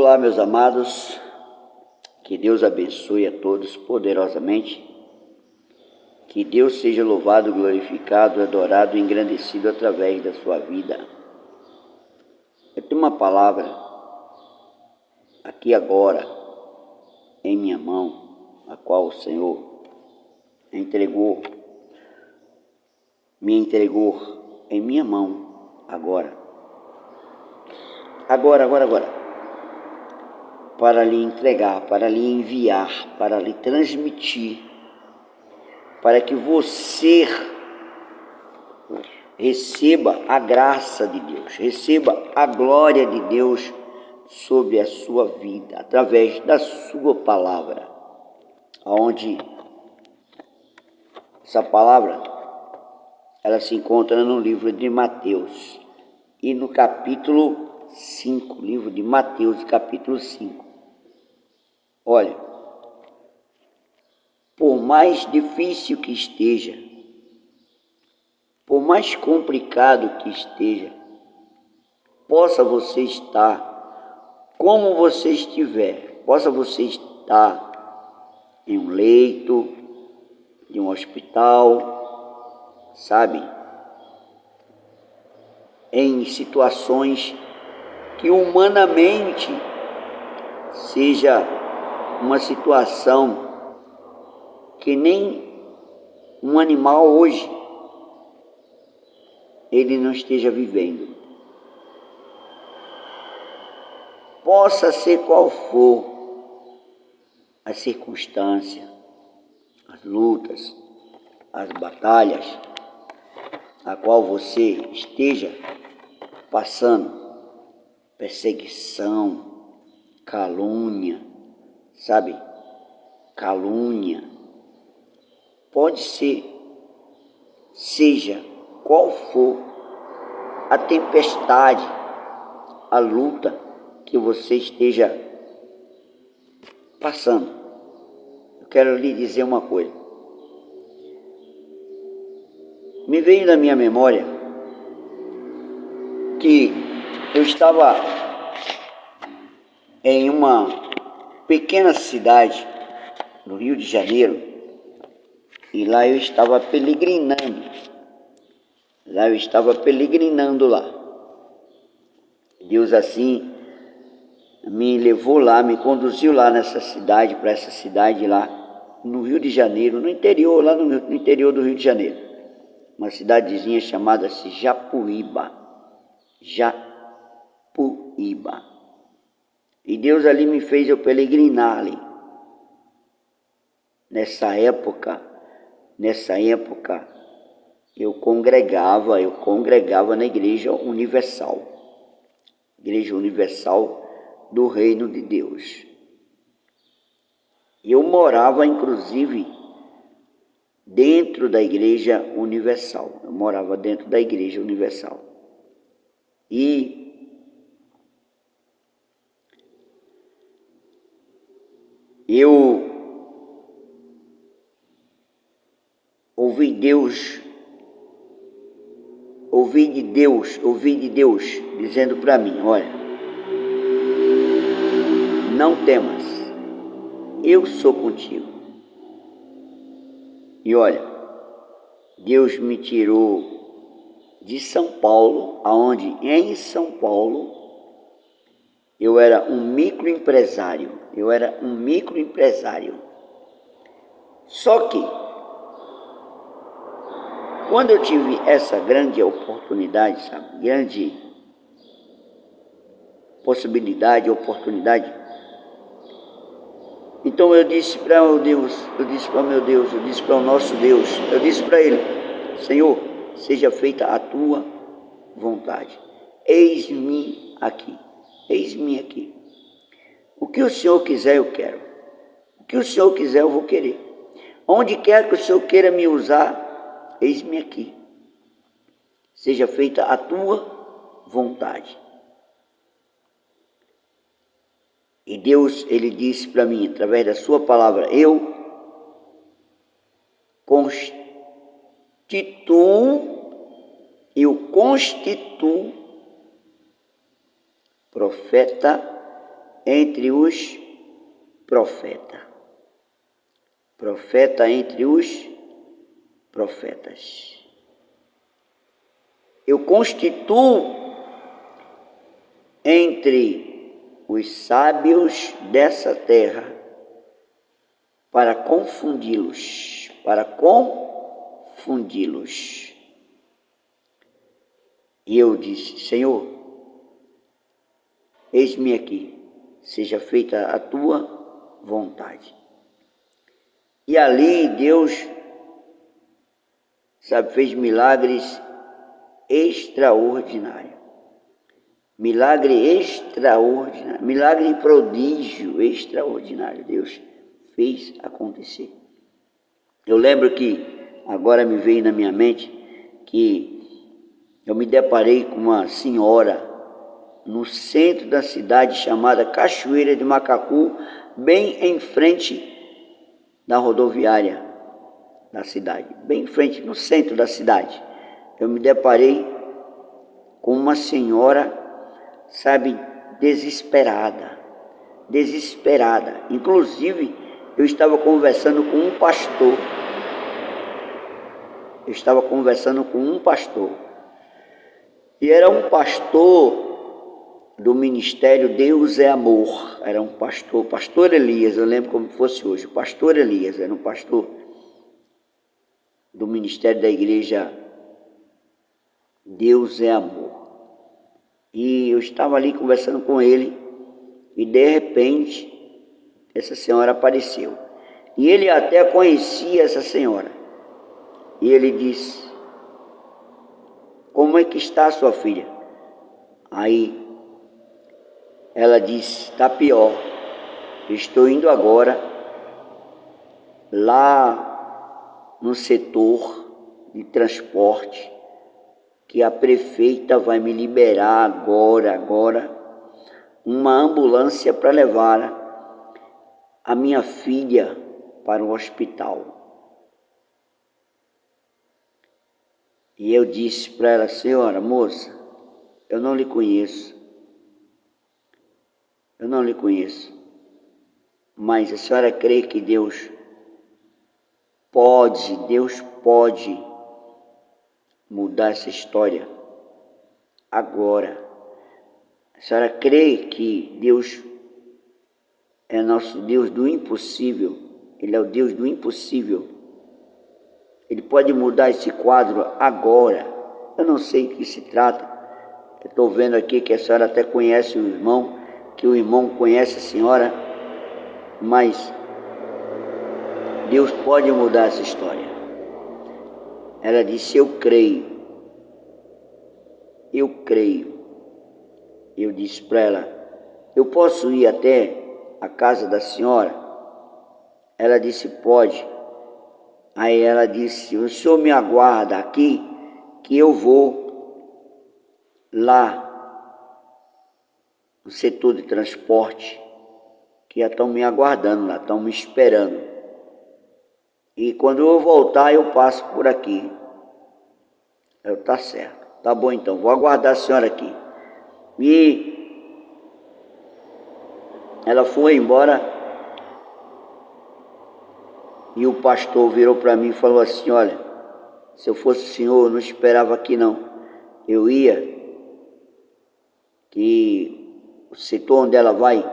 Olá, meus amados, que Deus abençoe a todos poderosamente, que Deus seja louvado, glorificado, adorado e engrandecido através da sua vida. Eu tenho uma palavra aqui agora em minha mão, a qual o Senhor me entregou em minha mão agora, para lhe entregar, para lhe enviar, para lhe transmitir, para que você receba a graça de Deus, receba a glória de Deus sobre a sua vida, através da sua palavra, onde essa palavra, ela se encontra no livro de Mateus, e no capítulo 5, livro de Mateus, capítulo 5. Olha, por mais difícil que esteja, por mais complicado que esteja, possa você estar como você estiver, possa você estar em um leito, de um hospital, sabe? Em situações que humanamente seja uma situação que nem um animal hoje ele não esteja vivendo. Possa ser qual for a circunstância, as lutas, as batalhas a qual você esteja passando, perseguição, calúnia, sabe? Calúnia. Pode ser, seja qual for a tempestade, a luta que você esteja passando. Eu quero lhe dizer uma coisa. Me veio na minha memória que eu estava em uma pequena cidade no Rio de Janeiro, e lá eu estava peregrinando. Lá. Deus assim me levou lá, me conduziu lá nessa cidade, para essa cidade lá no Rio de Janeiro, no interior, lá no interior do Rio de Janeiro. Uma cidadezinha chamada-se Japuíba. E Deus ali me fez eu peregrinar ali. Nessa época, eu congregava na Igreja Universal do Reino de Deus. E eu morava, inclusive, dentro da Igreja Universal. E eu ouvi de Deus dizendo para mim: olha, não temas, eu sou contigo. E olha, Deus me tirou de São Paulo, aonde em São Paulo eu era um microempresário. Só que quando eu tive essa grande oportunidade, sabe? Grande possibilidade, oportunidade. Então eu disse para o nosso Deus, eu disse para Ele: Senhor, seja feita a Tua vontade. Eis-me aqui. O que o Senhor quiser, eu quero. O que o Senhor quiser, eu vou querer. Onde quer que o Senhor queira me usar, eis-me aqui. Seja feita a Tua vontade. E Deus, Ele disse para mim, através da sua palavra: eu constituo profeta entre os profetas. Profeta entre os profetas. Eu constituo entre os sábios dessa terra para confundi-los, E eu disse: Senhor, eis-me aqui, seja feita a tua vontade. E ali Deus, fez milagres extraordinários. Milagre extraordinário, milagre e prodígio extraordinário. Deus fez acontecer. Eu lembro que, agora me veio na minha mente, que eu me deparei com uma senhora no centro da cidade chamada Cachoeira de Macacu, bem em frente da rodoviária da cidade, bem em frente, no centro da cidade. Eu me deparei com uma senhora, desesperada. Inclusive, eu estava conversando com um pastor. E era um pastor do ministério Deus é Amor. Era um pastor Elias, eu lembro como fosse hoje. O pastor Elias era um pastor do ministério da igreja Deus é Amor. E eu estava ali conversando com ele e de repente essa senhora apareceu. E ele até conhecia essa senhora. E ele disse: como é que está a sua filha? Aí ela disse: está pior. Estou indo agora lá no setor de transporte, que a prefeita vai me liberar agora uma ambulância para levar a minha filha para o hospital. E eu disse para ela: senhora, moça, eu não lhe conheço, mas a senhora crê que Deus pode mudar essa história agora? A senhora crê que Deus é nosso Deus do impossível? Ele é o Deus do impossível. Ele pode mudar esse quadro agora. Eu não sei o que se trata. Eu estou vendo aqui que a senhora até conhece o irmão, que o irmão conhece a senhora, mas Deus pode mudar essa história. Ela disse: eu creio. Eu disse para ela: eu posso ir até a casa da senhora? Ela disse: pode. Aí ela disse: o senhor me aguarda aqui, que eu vou lá no setor de transporte, que já estão me aguardando lá, estão me esperando. E quando eu voltar, eu passo por aqui. Eu: tá certo, tá bom então, vou aguardar a senhora aqui. E ela foi embora. E o pastor virou para mim e falou assim: olha, se eu fosse o senhor, eu não esperava aqui não. Eu ia, que o setor onde ela vai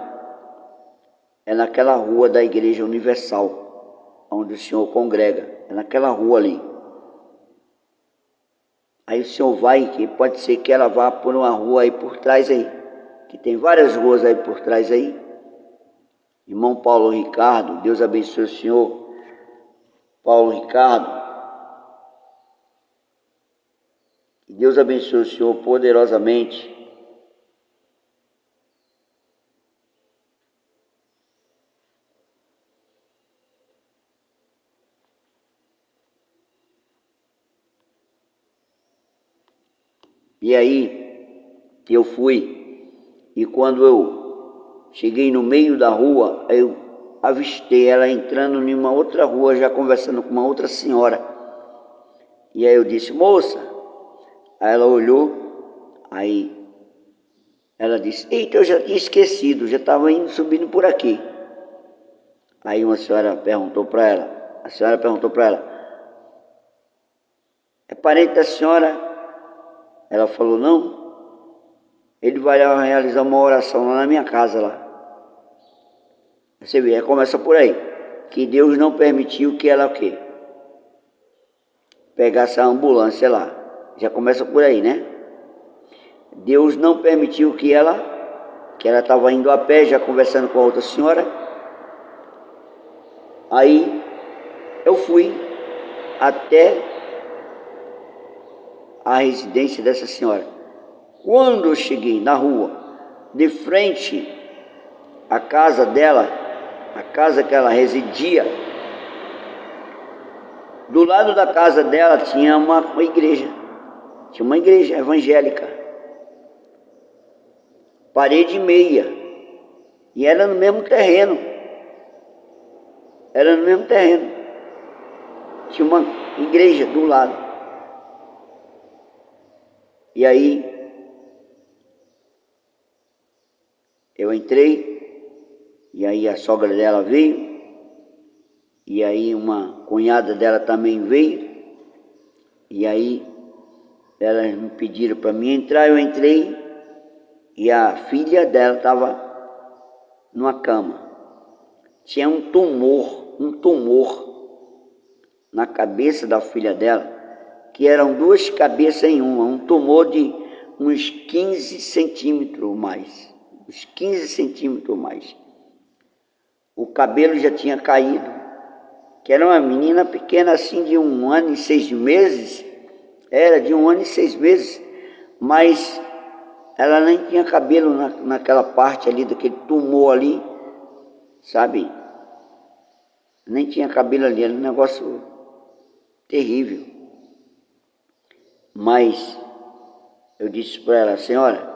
é naquela rua da Igreja Universal, onde o senhor congrega, é naquela rua ali. Aí o senhor vai, que pode ser que ela vá por uma rua aí por trás aí, que tem várias ruas aí por trás aí. Irmão Paulo Ricardo, Deus abençoe o senhor. Paulo Ricardo, que Deus abençoe o senhor poderosamente. E aí eu fui, e quando eu cheguei no meio da rua, eu avistei ela entrando em uma outra rua, já conversando com uma outra senhora. E aí eu disse: moça. Aí ela olhou, aí Ela disse, eita, eu já tinha esquecido, já estava subindo por aqui. Aí a senhora perguntou para ela, é parente da senhora? Ela falou, não, ele vai realizar uma oração lá na minha casa lá. Você vê, começa por aí, que Deus não permitiu que ela o quê? Pegasse a ambulância lá. Já começa por aí, né? Deus não permitiu que ela estava indo a pé, já conversando com a outra senhora. Aí eu fui até a residência dessa senhora. Quando eu cheguei na rua, de frente à casa dela, a casa que ela residia, do lado da casa dela tinha uma igreja. Tinha uma igreja evangélica. Parede meia. E era no mesmo terreno. Tinha uma igreja do lado. E aí, eu entrei, e aí a sogra dela veio, e aí uma cunhada dela também veio, e aí elas me pediram para mim entrar, eu entrei, e a filha dela estava numa cama. Tinha um tumor na cabeça da filha dela, que eram duas cabeças em uma, um tumor de uns 15 centímetros ou mais. O cabelo já tinha caído, que era uma menina pequena assim de 1 ano e 6 meses, mas ela nem tinha cabelo naquela parte ali, daquele tumor ali, sabe? Nem tinha cabelo ali, era um negócio terrível. Mas eu disse para ela, senhora,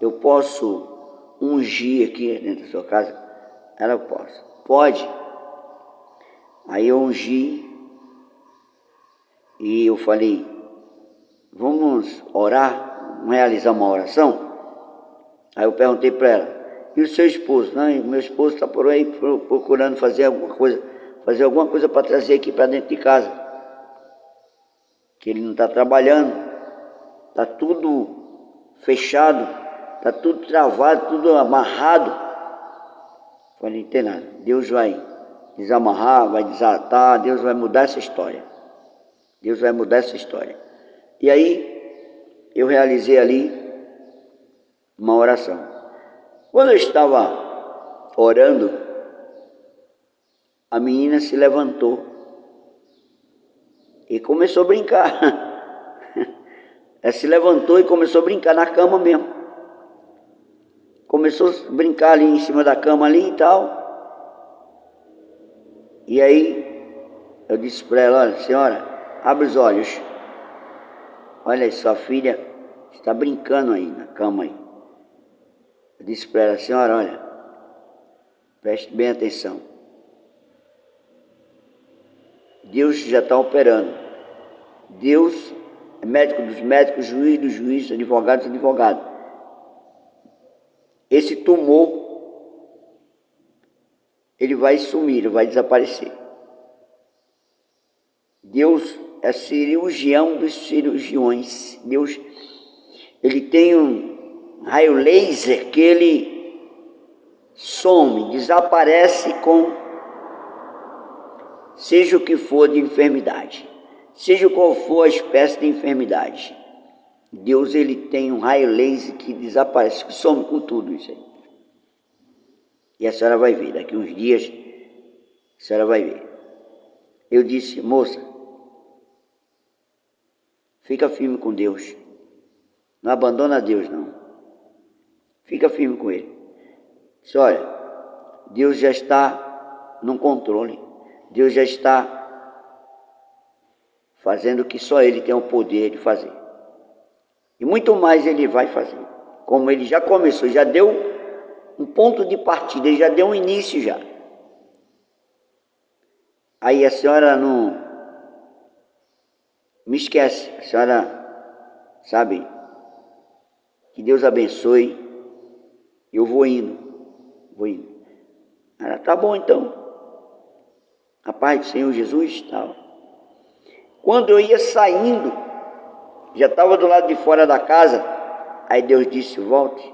eu posso ungir aqui dentro da sua casa? Ela, posso. Pode. Aí eu ungi e eu falei, vamos orar, vamos realizar uma oração? Aí eu perguntei para ela, e o seu esposo? Não, meu esposo está por aí procurando fazer alguma coisa para trazer aqui para dentro de casa, que ele não está trabalhando, está tudo fechado, está tudo travado, tudo amarrado. Falei, não tem nada, Deus vai desamarrar, vai desatar, Deus vai mudar essa história. E aí eu realizei ali uma oração. Quando eu estava orando, a menina se levantou e começou a brincar. Ela se levantou e começou a brincar na cama mesmo. Começou a brincar ali em cima da cama ali e tal. E aí eu disse para ela, olha, senhora, abre os olhos. Olha aí, sua filha está brincando aí na cama aí. Eu disse para ela, senhora, olha, preste bem atenção. Deus já está operando. Deus é médico dos médicos, juiz dos juízes, advogado dos advogados. Esse tumor, ele vai sumir, ele vai desaparecer. Deus é cirurgião dos cirurgiões. Deus, ele tem um raio laser que ele some, desaparece com seja o que for de enfermidade, seja qual for a espécie de enfermidade. Deus, ele tem um raio laser que desaparece, que some com tudo isso aí. E a senhora vai ver, daqui uns dias, a senhora vai ver. Eu disse, moça, fica firme com Deus. Não abandona Deus, não. Fica firme com Ele. Disse, olha, Deus já está no controle. Deus já está fazendo o que só Ele tem o poder de fazer. E muito mais Ele vai fazer. Como Ele já começou, já deu um ponto de partida, Ele já deu um início já. Aí a senhora não me esquece. A senhora sabe, que Deus abençoe Eu vou indo. Ela, tá bom então. A paz do Senhor Jesus, tal. Quando eu ia saindo, já estava do lado de fora da casa, aí Deus disse, volte.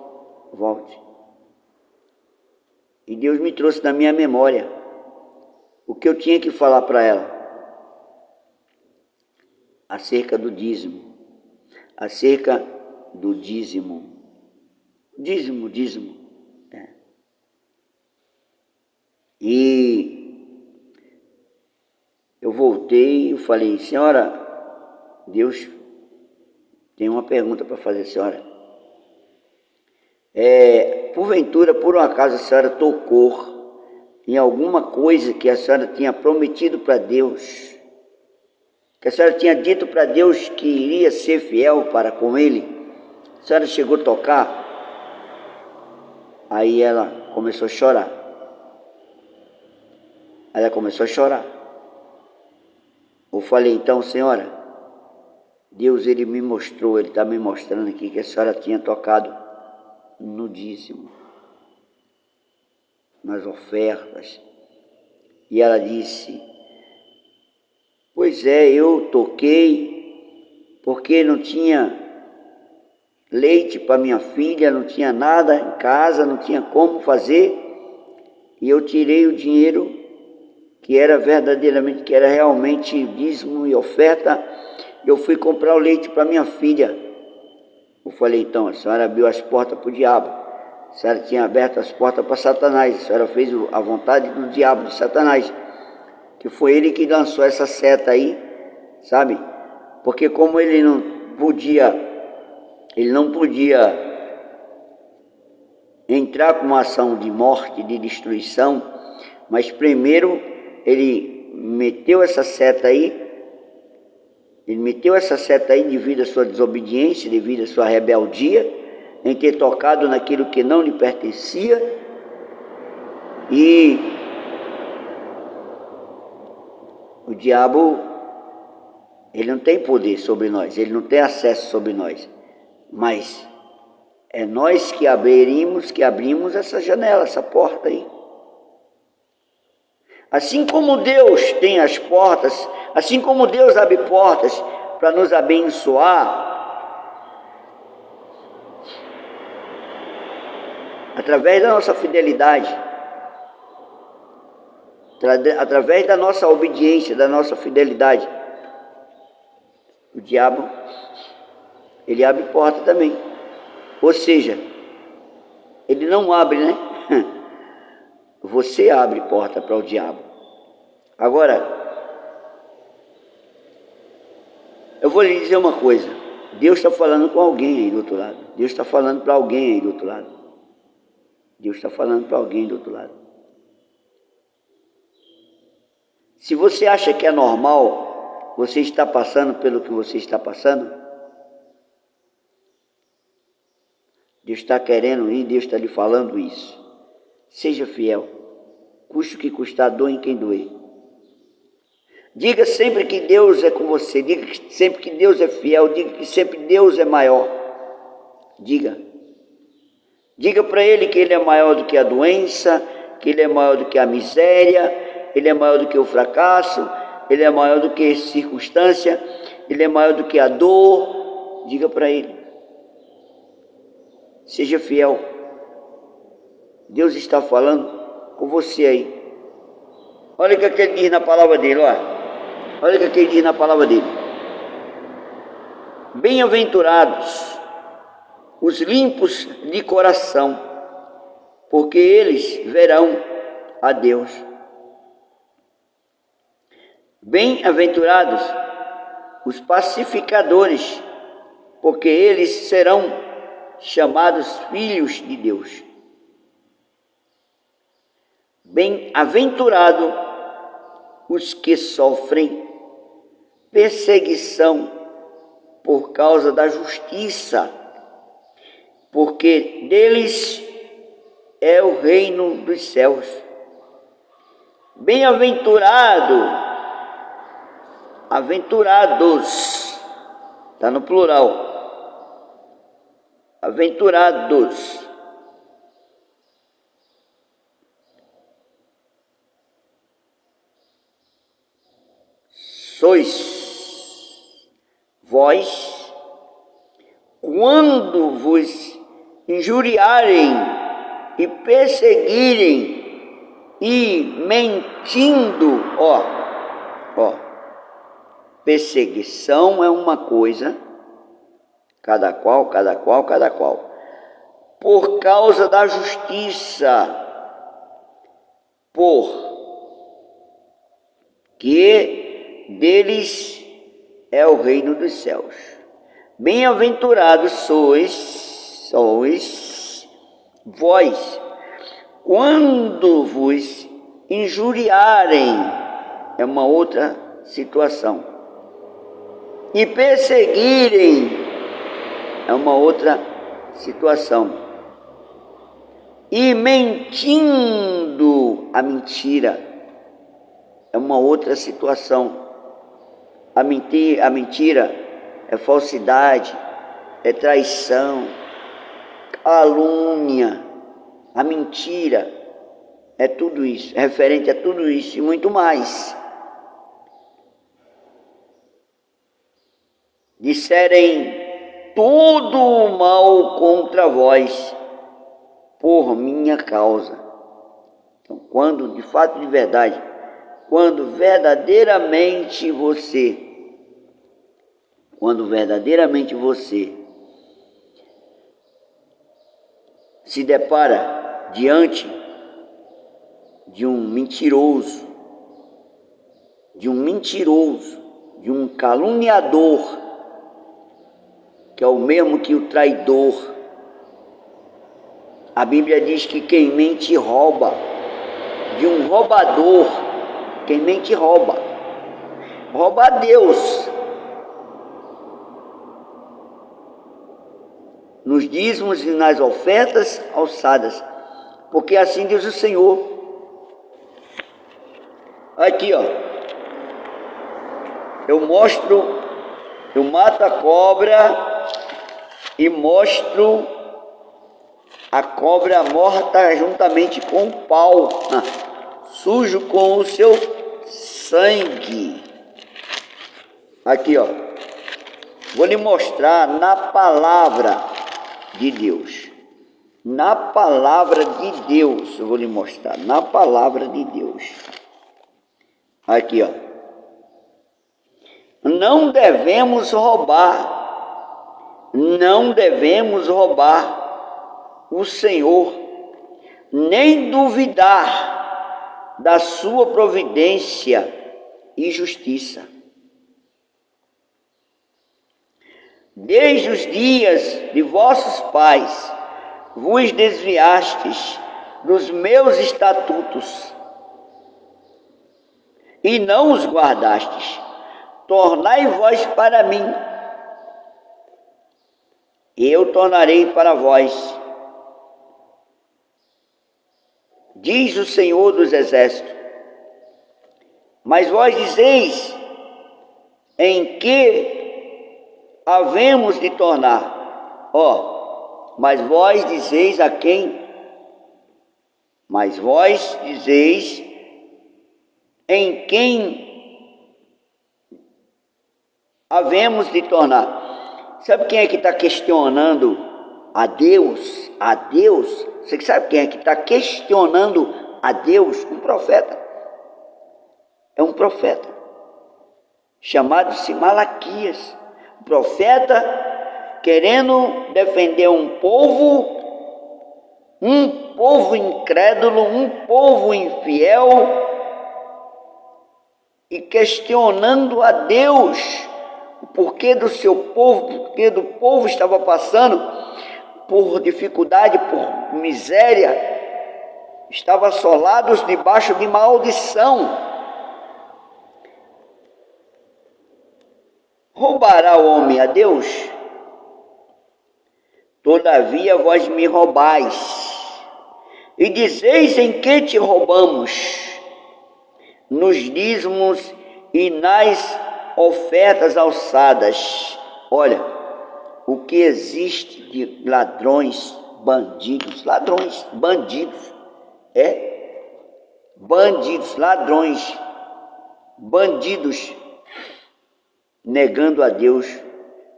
E Deus me trouxe na minha memória o que eu tinha que falar para ela acerca do dízimo. Dízimo. É. E eu voltei e falei, senhora, Deus tem uma pergunta para fazer, senhora. Porventura, por um acaso, a senhora tocou em alguma coisa que a senhora tinha prometido para Deus, que a senhora tinha dito para Deus que iria ser fiel para com Ele? A senhora chegou a tocar? Aí ela começou a chorar. Eu falei, então, senhora, Deus, Ele me mostrou, Ele está me mostrando aqui que a senhora tinha tocado no dízimo, nas ofertas. E ela disse, pois é, eu toquei porque não tinha leite para minha filha, não tinha nada em casa, não tinha como fazer, e eu tirei o dinheiro que era verdadeiramente, que era realmente dízimo e oferta, eu fui comprar o leite para minha filha. Eu falei, então, a senhora abriu as portas para o diabo, a senhora tinha aberto as portas para Satanás, a senhora fez a vontade do diabo, de Satanás, que foi ele que lançou essa seta aí, sabe? Porque como ele não podia entrar com uma ação de morte, de destruição, mas primeiro ele meteu essa seta aí devido à sua desobediência, devido à sua rebeldia, em ter tocado naquilo que não lhe pertencia. E o diabo, ele não tem poder sobre nós, ele não tem acesso sobre nós, mas é nós que abrimos essa janela, essa porta aí. Assim como Deus tem as portas, assim como Deus abre portas para nos abençoar, através da nossa fidelidade, através da nossa obediência, da nossa fidelidade, o diabo, ele abre porta também. Ou seja, ele não abre, né? Você abre porta para o diabo. Agora, eu vou lhe dizer uma coisa. Deus está falando com alguém aí do outro lado. Deus está falando para alguém aí do outro lado. Se você acha que é normal, você está passando pelo que você está passando, Deus está querendo ir, Deus está lhe falando isso. Seja fiel, custe o que custar, doe em quem doer. Diga sempre que Deus é com você, diga sempre que Deus é fiel, diga que sempre Deus é maior. Diga para Ele que Ele é maior do que a doença, que Ele é maior do que a miséria, Ele é maior do que o fracasso, Ele é maior do que a circunstância, Ele é maior do que a dor. Diga para Ele. Seja fiel. Deus está falando com você aí. Olha o que ele diz na palavra dele, olha o que ele diz na palavra dele. Bem-aventurados os limpos de coração, porque eles verão a Deus. Bem-aventurados os pacificadores, porque eles serão chamados filhos de Deus. Bem-aventurado os que sofrem perseguição por causa da justiça, porque deles é o reino dos céus. Aventurados, está no plural, aventurados sois vós, quando vos injuriarem e perseguirem e mentindo, perseguição é uma coisa, cada qual, por causa da justiça, porque deles é o reino dos céus. Bem-aventurados sois vós, quando vos injuriarem, é uma outra situação, e perseguirem, é uma outra situação, e mentindo, a mentira é uma outra situação. A mentira é falsidade, é traição, calúnia. A mentira é tudo isso, é referente a tudo isso e muito mais. Disserem todo o mal contra vós, por minha causa. Então, quando de fato, de verdade, quando verdadeiramente você se depara diante de um mentiroso, de um caluniador, que é o mesmo que o traidor. A Bíblia diz que quem mente rouba, de um roubador, quem mente rouba a Deus. Nos dízimos e nas ofertas alçadas, porque assim diz o Senhor. Aqui, eu mato a cobra e mostro a cobra morta juntamente com o pau, sujo com o seu sangue. Aqui, vou lhe mostrar na palavra de Deus. Na palavra de Deus, eu vou lhe mostrar. Na palavra de Deus. Aqui, Não devemos roubar o Senhor, nem duvidar da sua providência e justiça. Desde os dias de vossos pais, vos desviastes dos meus estatutos e não os guardastes. Tornai vós para mim, e eu tornarei para vós, diz o Senhor dos Exércitos. Mas vós dizeis, em que havemos de tornar? Mas vós dizeis a quem? Mas vós dizeis em quem havemos de tornar. Sabe quem é que está questionando a Deus? Você sabe quem é que está questionando a Deus? Um profeta. É um profeta chamado-se Malaquias. Um profeta querendo defender um povo incrédulo, um povo infiel, e questionando a Deus o porquê do seu povo, porque do povo estava passando por dificuldade, por miséria, estavam assolados debaixo de maldição. Roubará o homem a Deus? Todavia vós me roubais, e dizeis em que te roubamos? Nos dízimos e nas ofertas alçadas. Olha, o que existe de ladrões, bandidos, negando a Deus,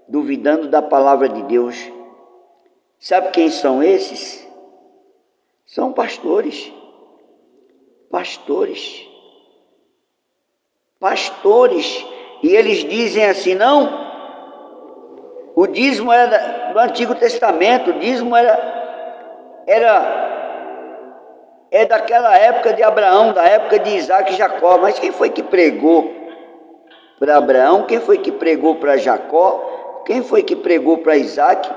duvidando da palavra de Deus. Sabe quem são esses? São pastores. Pastores. E eles dizem assim, não, o dízimo era do Antigo Testamento, o dízimo é daquela época de Abraão, da época de Isaac e Jacó. Mas quem foi que pregou para Abraão? Quem foi que pregou para Jacó? Quem foi que pregou para Isaac?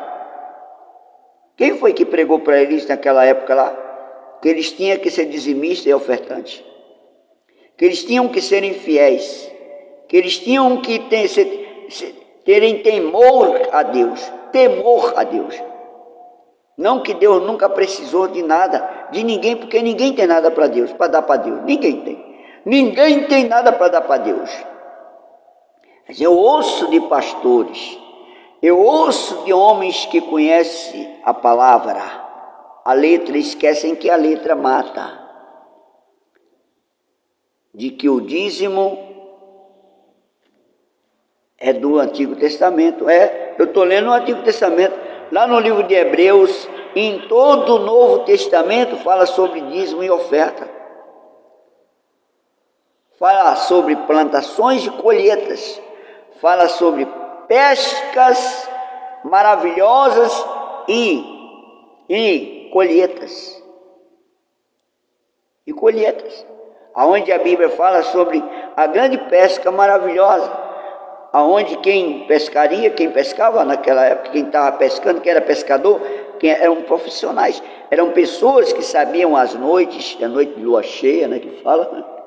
Quem foi que pregou para eles naquela época lá? Que eles tinham que ser dizimistas e ofertantes, que eles tinham que serem fiéis, que eles tinham que terem temor a Deus. Não que Deus nunca precisou de nada, de ninguém, porque ninguém tem nada para Deus, para dar para Deus. Ninguém tem nada para dar para Deus. Mas eu ouço de pastores, eu ouço de homens que conhecem a palavra, a letra, esquecem que a letra mata, de que o dízimo é do Antigo Testamento. Eu estou lendo o Antigo Testamento, lá no livro de Hebreus, em todo o Novo Testamento fala sobre dízimo e oferta. Fala sobre plantações e colheitas, fala sobre pescas maravilhosas e colheitas. Aonde a Bíblia fala sobre a grande pesca maravilhosa, aonde quem pescava naquela época, quem estava pescando, quem era pescador, eram profissionais, eram pessoas que sabiam as noites, a noite de lua cheia, né, que fala,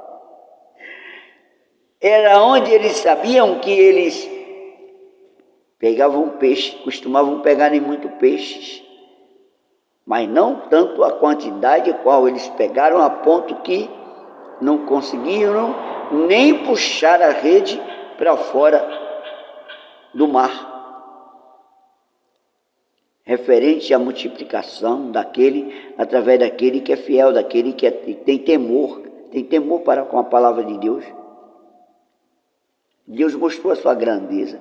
era onde eles sabiam que eles pegavam peixe, costumavam pegar muito peixes, mas não tanto a quantidade a qual eles pegaram, a ponto que não conseguiram nem puxar a rede para fora do mar. Referente à multiplicação através daquele que é fiel, daquele que tem temor para com a palavra de Deus. Deus mostrou a sua grandeza.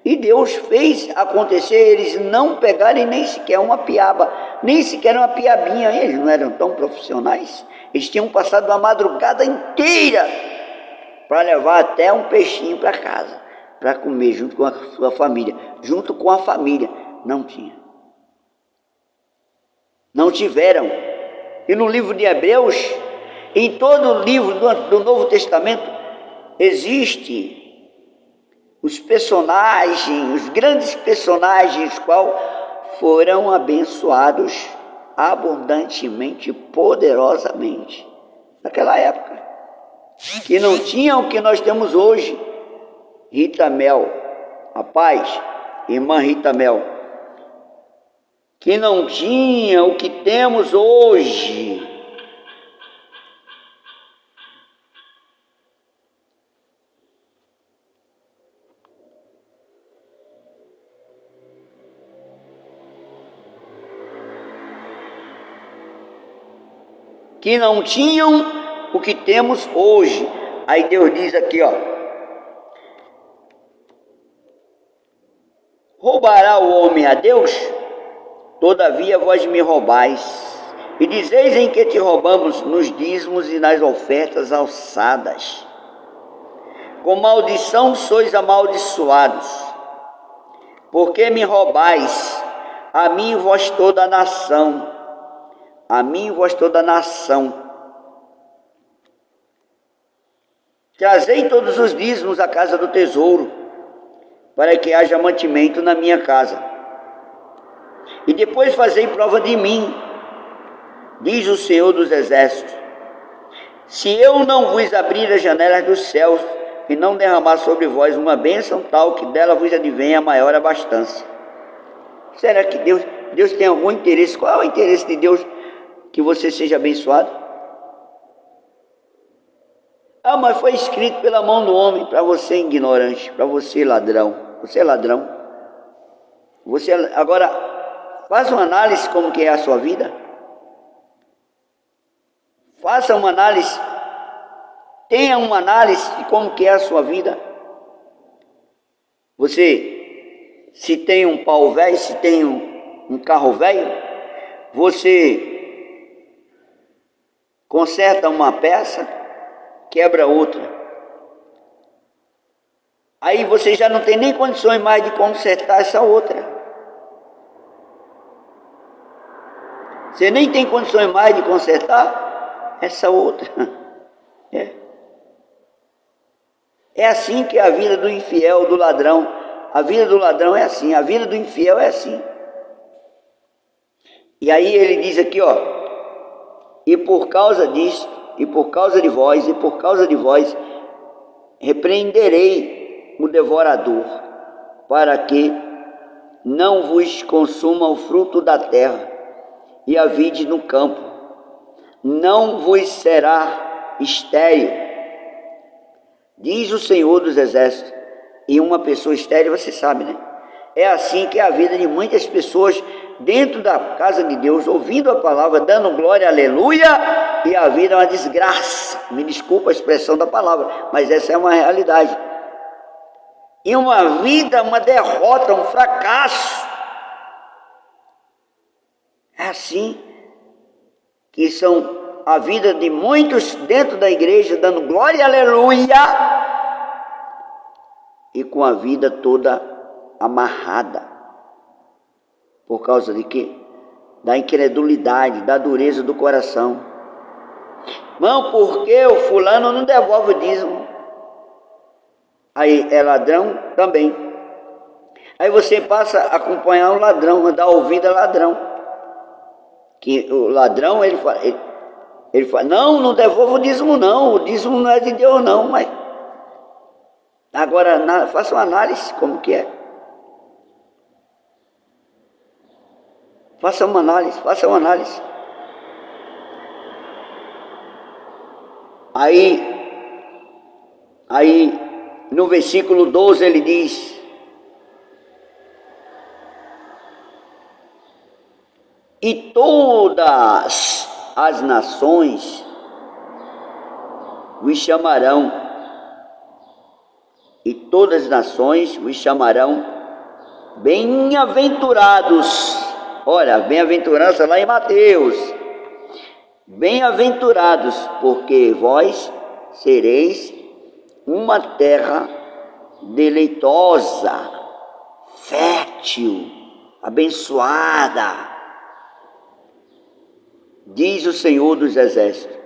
E Deus fez acontecer eles não pegarem nem sequer uma piaba, nem sequer uma piabinha. Eles não eram tão profissionais. Eles tinham passado a madrugada inteira para levar até um peixinho para casa, para comer junto com a sua família. Junto com a família. Não tiveram. E no livro de Hebreus, em todo o livro do Novo Testamento, existe os grandes personagens, qual foram abençoados abundantemente, poderosamente, naquela época, que não tinham o que nós temos hoje. Rita Mel, irmã Rita Mel, que não tinha o que temos hoje. Que não tinham o que temos hoje. Aí Deus diz aqui, roubará o homem a Deus? Todavia vós me roubais, e dizeis em que te roubamos nos dízimos e nas ofertas alçadas. Com maldição sois amaldiçoados, porque me roubais, a mim e vós toda a nação. Trazei todos os dízimos à casa do tesouro, para que haja mantimento na minha casa. E depois fazei prova de mim, diz o Senhor dos Exércitos, se eu não vos abrir as janelas dos céus e não derramar sobre vós uma bênção tal que dela vos advenha a maior abastança. Será que Deus tem algum interesse? Qual é o interesse de Deus? Que você seja abençoado? Mas foi escrito pela mão do homem, para você ignorante, para você ladrão. Você é ladrão. Agora, faça uma análise como que é a sua vida. Faça uma análise. Tenha uma análise de como que é a sua vida. Você, se tem um pau velho, se tem um carro velho, você conserta uma peça, quebra outra. Aí você já não tem nem condições mais de consertar essa outra. Você nem tem condições mais de consertar essa outra. É assim que é a vida do infiel, do ladrão. A vida do ladrão é assim, a vida do infiel é assim. E aí ele diz aqui, e por causa disso, e por causa de vós, repreenderei o devorador, para que não vos consuma o fruto da terra, e a vide no campo, não vos será estéril, diz o Senhor dos Exércitos. E uma pessoa estéril, você sabe, né? É assim que é a vida de muitas pessoas dentro da casa de Deus, ouvindo a palavra, dando glória, aleluia, e a vida é uma desgraça. Me desculpa a expressão da palavra, mas essa é uma realidade. E uma vida, uma derrota, um fracasso. É assim que são a vida de muitos dentro da igreja, dando glória, aleluia, e com a vida toda amarrada. Por causa de quê? Da incredulidade, da dureza do coração. Não, porque o fulano não devolve o dízimo. Aí é ladrão também. Aí você passa a acompanhar o ladrão, a dar ouvido a ladrão. Que o ladrão, ele fala, não devolva o dízimo não, o dízimo não é de Deus não, mas... Agora, faça uma análise como que é. Faça uma análise. Aí no versículo 12 ele diz: e todas as nações vos chamarão, bem-aventurados. Olha, bem-aventurança lá em Mateus. Bem-aventurados, porque vós sereis uma terra deleitosa, fértil, abençoada, diz o Senhor dos Exércitos.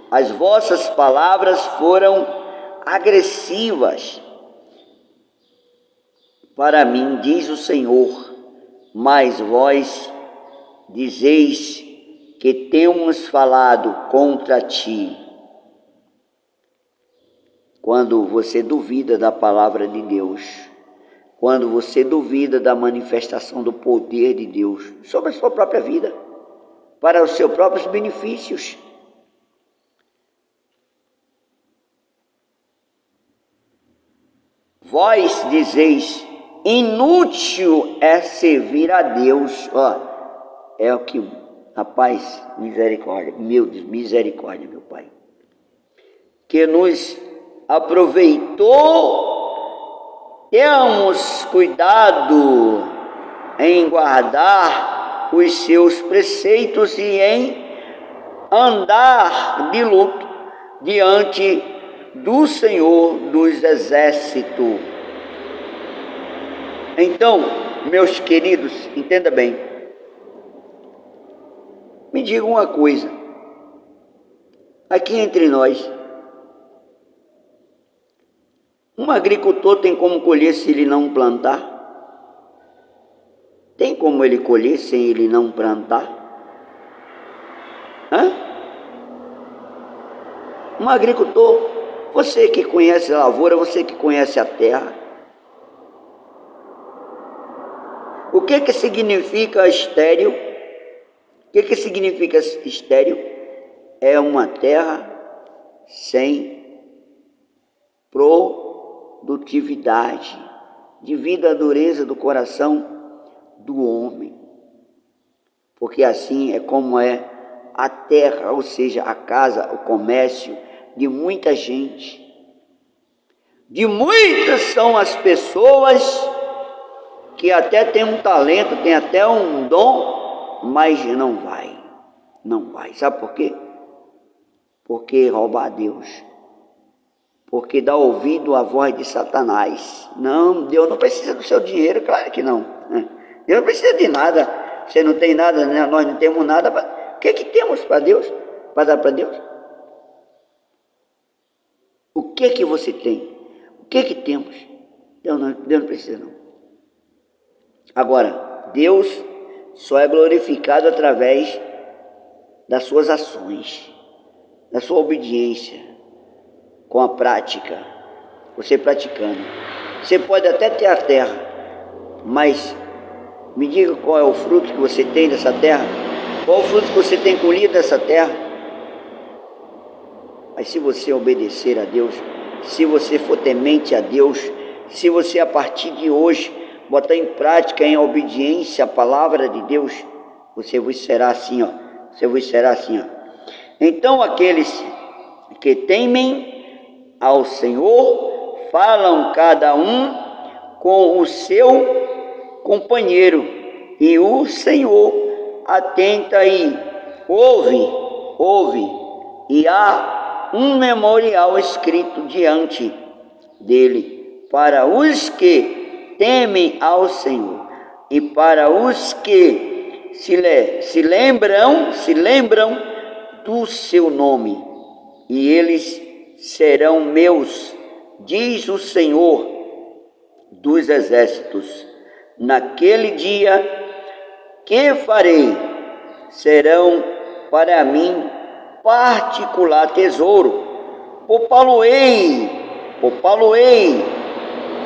As vossas palavras foram agressivas para mim, diz o Senhor, mas vós dizeis que temos falado contra ti. Quando você duvida da palavra de Deus, quando você duvida da manifestação do poder de Deus sobre a sua própria vida, para os seus próprios benefícios. Vós dizeis, inútil é servir a Deus. É o que, rapaz, misericórdia, meu Deus, misericórdia, meu Pai, que nos aproveitou, temos cuidado em guardar os seus preceitos e em andar de luto diante do Senhor dos Exércitos. Então, meus queridos, entenda bem, me diga uma coisa, aqui entre nós, um agricultor tem como colher se ele não plantar? Tem como ele colher sem ele não plantar? Um agricultor, você que conhece a lavoura, você que conhece a terra, o que significa estéril? O que significa estéril? É uma terra sem produtividade, devido à dureza do coração do homem. Porque assim é como é a terra, ou seja, a casa, o comércio de muita gente. De muitas são as pessoas que até tem um talento, tem até um dom, mas não vai. Sabe por quê? Porque rouba a Deus. Porque dá ouvido à voz de Satanás. Não, Deus não precisa do seu dinheiro, claro que não. Deus não precisa de nada. Você não tem nada, né? Nós não temos nada. O que temos para Deus? Para dar para Deus? O que você tem? O que temos? Deus não precisa não. Agora, Deus só é glorificado através das suas ações, da sua obediência, com a prática, você praticando. Você pode até ter a terra, mas me diga qual é o fruto que você tem dessa terra, qual o fruto que você tem colhido dessa terra. Mas se você obedecer a Deus, se você for temente a Deus, se você a partir de hoje botar em prática, em obediência a palavra de Deus, você vos será assim, Então aqueles que temem ao Senhor falam cada um com o seu companheiro, e o Senhor atenta e ouve, e há um memorial escrito diante dele para os que temem ao Senhor e para os que se lembram do seu nome, e eles serão meus, diz o Senhor dos exércitos. Naquele dia que farei, serão para mim particular tesouro. Poupá-lo-ei,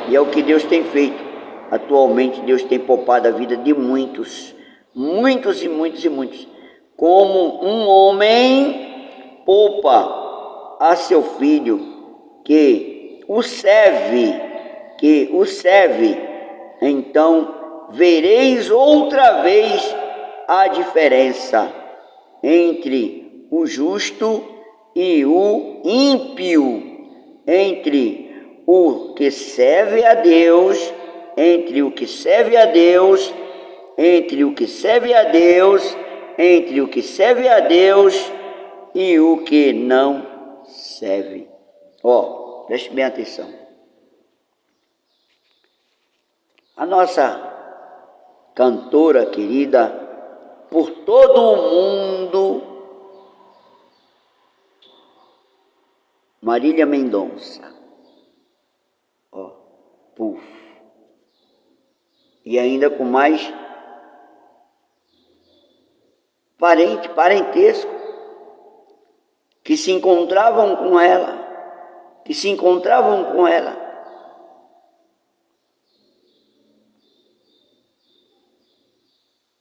e é o que Deus tem feito. Atualmente Deus tem poupado a vida de muitos, como um homem poupa a seu filho, que o serve, então vereis outra vez a diferença entre o justo e o ímpio, entre o que serve a Deus, entre o que serve a Deus e o que não serve. Preste bem atenção. A nossa cantora querida por todo o mundo, Marília Mendonça, e ainda com mais parentesco, que se encontravam com ela,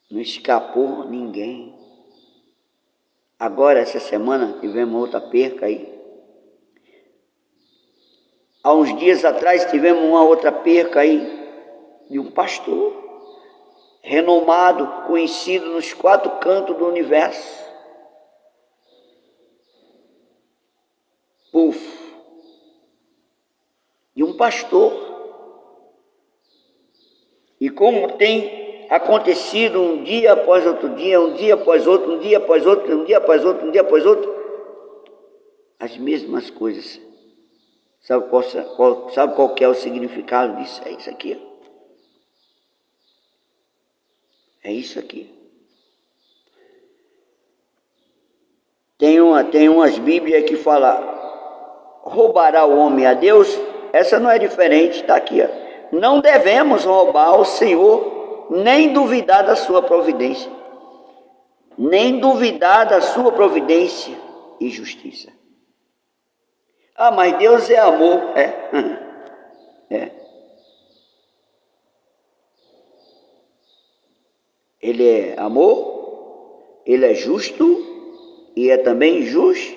não escapou ninguém. Agora, essa semana, tivemos outra perca aí. Há uns dias atrás, tivemos uma outra perca aí, de um pastor, renomado, conhecido nos 4 cantos do universo. De um pastor. E como tem acontecido um dia após outro dia, as mesmas coisas. Sabe qual que é o significado disso? É isso aqui. É isso aqui. Tem umas Bíblias que fala: roubará o homem a Deus? Essa não é diferente, está aqui. Não devemos roubar ao Senhor, nem duvidar da sua providência. E justiça. Mas Deus é amor. Ele é amor, ele é justo e é também justiça.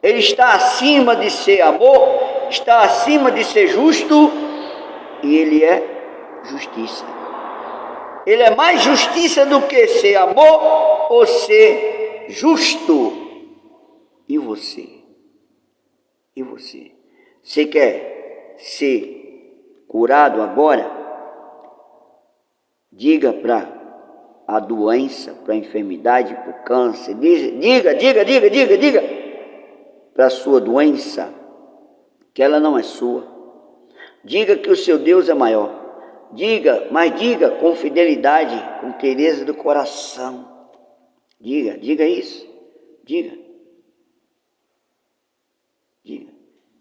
Ele está acima de ser amor, está acima de ser justo, e ele é justiça. Ele é mais justiça do que ser amor ou ser justo. E você? E você? Você quer ser curado agora? Diga para a doença, para a enfermidade, para o câncer, diga para a sua doença que ela não é sua. Diga que o seu Deus é maior. Diga, mas diga com fidelidade, com clareza do coração. Diga isso. Diga.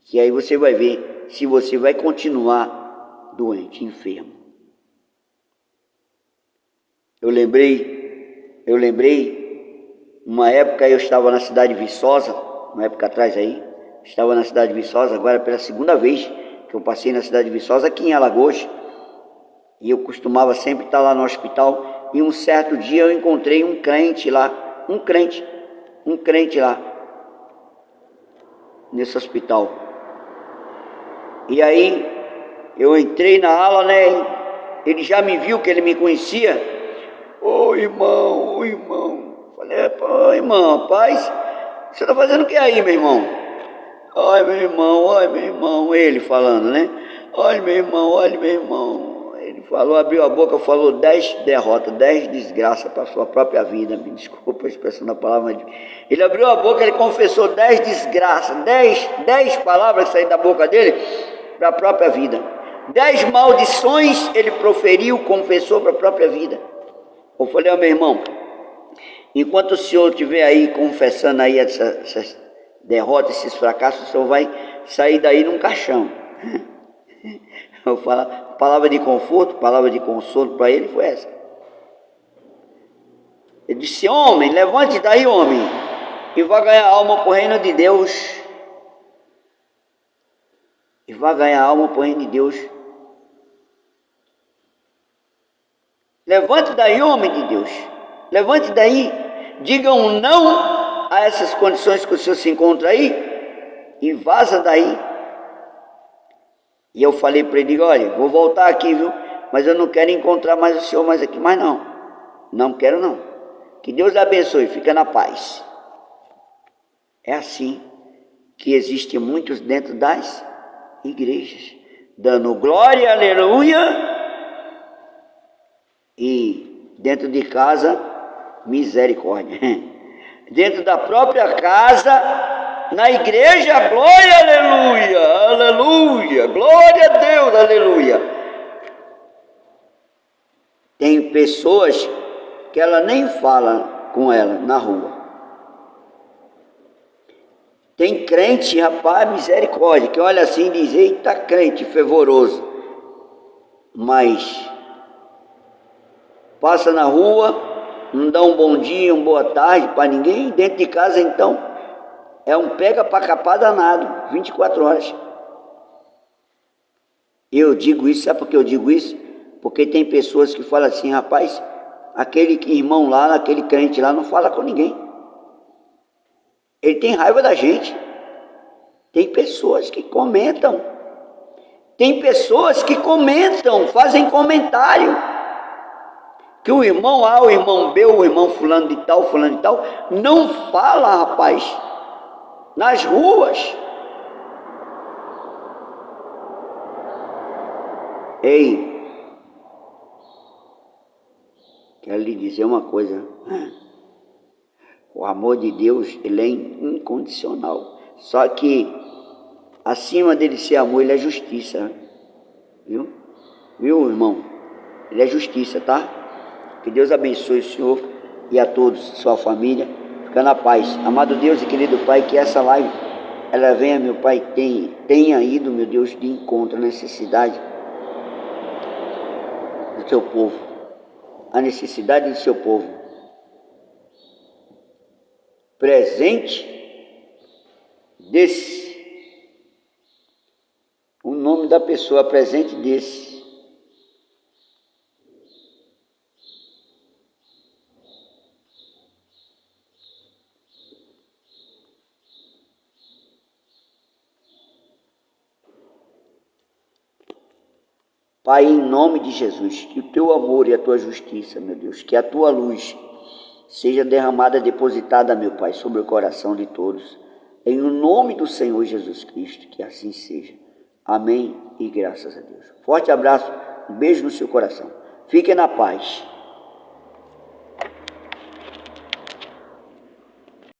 Que aí você vai ver se você vai continuar doente, enfermo. Eu lembrei, uma época eu estava na cidade de Viçosa, uma época atrás aí, estava na cidade de Viçosa, agora pela segunda vez que eu passei na cidade de Viçosa, aqui em Alagoas, e eu costumava sempre estar lá no hospital, e um certo dia eu encontrei um crente lá, nesse hospital. E aí eu entrei na ala, né? Ele já me viu, que ele me conhecia. Ô irmão. Falei, pô, irmão, rapaz, você está fazendo o que aí, meu irmão? Ai, meu irmão, ele falando, né? Olha, meu irmão. Ele falou, abriu a boca, falou 10 derrotas, 10 desgraças para a sua própria vida. Me desculpa a expressão da palavra, mas ele abriu a boca, ele confessou 10 desgraças, 10 palavras que saíram da boca dele para a própria vida. 10 maldições ele proferiu, confessou para a própria vida. Eu falei, meu irmão, enquanto o senhor estiver aí confessando aí essas derrotas, esses fracassos, o senhor vai sair daí num caixão. Eu falo, palavra de conforto, palavra de consolo para ele foi essa. Ele disse, homem, levante daí, homem, e vá ganhar alma para o reino de Deus. Levante daí, homem de Deus. Levante daí. Diga um não a essas condições que o senhor se encontra aí e vaza daí. E eu falei para ele, olha, vou voltar aqui, viu? Mas eu não quero encontrar mais o senhor mais aqui, mais não. Não quero não. Que Deus lhe abençoe, fica na paz. É assim que existem muitos dentro das igrejas, dando glória, aleluia, e dentro de casa, misericórdia. Dentro da própria casa, na igreja, glória, aleluia, glória a Deus, aleluia. Tem pessoas que ela nem fala com ela na rua. Tem crente, rapaz, misericórdia, que olha assim e diz, eita crente fervoroso, mas passa na rua, não dá um bom dia, uma boa tarde para ninguém. Dentro de casa, então, é um pega para capar danado, 24 horas. Eu digo isso, sabe por que eu digo isso? Porque tem pessoas que falam assim, rapaz, aquele irmão lá, aquele crente lá, não fala com ninguém. Ele tem raiva da gente. Tem pessoas que comentam. Fazem comentário. Que o irmão A, o irmão B, o irmão fulano de tal, não fala, rapaz, nas ruas. Ei, quero lhe dizer uma coisa. O amor de Deus, ele é incondicional. Só que, acima dele ser amor, ele é justiça. Viu, irmão? Ele é justiça, tá? Que Deus abençoe o senhor e a todos, sua família. Fica na paz. Amado Deus e querido Pai, que essa live, ela venha, meu Pai, tenha ido, meu Deus, de encontro à necessidade do teu povo. A necessidade do seu povo. Presente desse. O nome da pessoa presente desse. Pai, em nome de Jesus, que o teu amor e a tua justiça, meu Deus, que a tua luz seja derramada, depositada, meu Pai, sobre o coração de todos. Em nome do Senhor Jesus Cristo, que assim seja. Amém e graças a Deus. Forte abraço, um beijo no seu coração. Fiquem na paz.